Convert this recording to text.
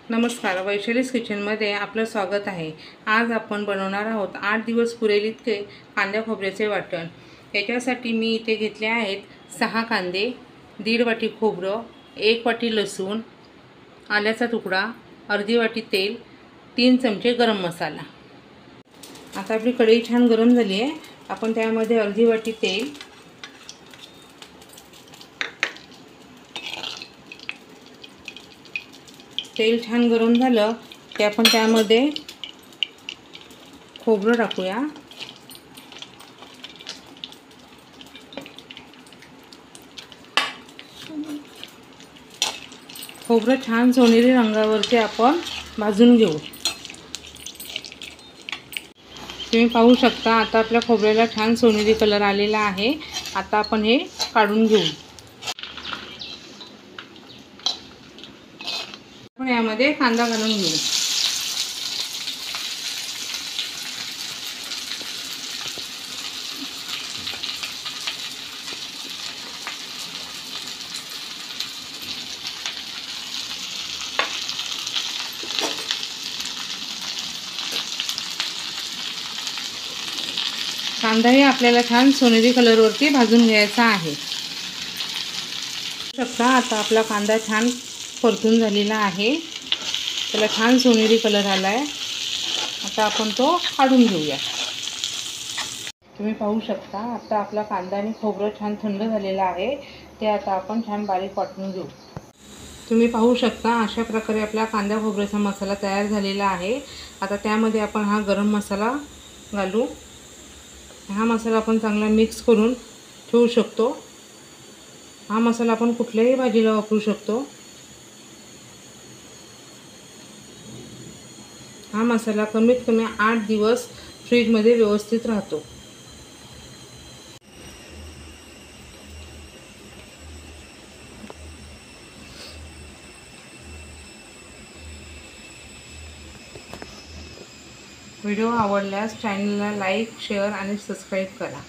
नमस्कार, वैशालीज किचनमध्ये आपलं स्वागत आहे। आज आपण बनवणार आहोत 8 दिवस पुरेल इतके कांदा खोबऱ्याचे वाटण। याच्यासाठी मी इथे घेतले आहेत 6 कांदे, 1.5 वाटी खोबरं, 1 वाटी लसूण, आल्याचा तुकडा, अर्धी वाटी तेल, 3 चमचे गरम मसाला। आता आपली कढई छान गरम झाली आहे। आपण त्यामध्ये अर्धी वाटी तेल, तेल छान गरम झालं की आपण त्यामध्ये खोबरं टाकूया। खोबरं छान सोनेरी रंगावरती आपण भाजून घेऊ। तुम्ही पाहू शकता आता आपल्या खोबऱ्याला छान सोनेरी कलर आलेला आहे। आता आपण हे काढून घेऊ। आपण यामध्ये कांदा घालून घेऊ। कांदाही आपल्याला छान सोनेरी कलरवरती भाजून घ्यायचा आहे। शकता आता आपला कांदा छान परतून झालेला आहे। त्याला छान सोनेरी कलर आला आहे। आता आपण तो काढून घेऊया। तुम्ही पाहू शकता आता आपला कांदा आणि खोबरं छान थंड झालेला आहे। ते आता आपण छान बारीक वाटून घेऊ। तुम्ही पाहू शकता अशा प्रकारे आपला कांदा खोबऱ्याचा मसाला तयार झालेला आहे। आता त्यामध्ये आपण हा गरम मसाला घालू। हा मसाला आपण चांगला मिक्स करून ठेवू शकतो। हा मसाला आपण कुठल्याही भाजीला वापरू शकतो। हा मसाला कमीत कमी 8 दिवस फ्रीज मध्ये व्यवस्थित राहतो। व्हिडिओ आवडल्यास चॅनलला लाईक, शेअर आणि सबस्क्राईब करा।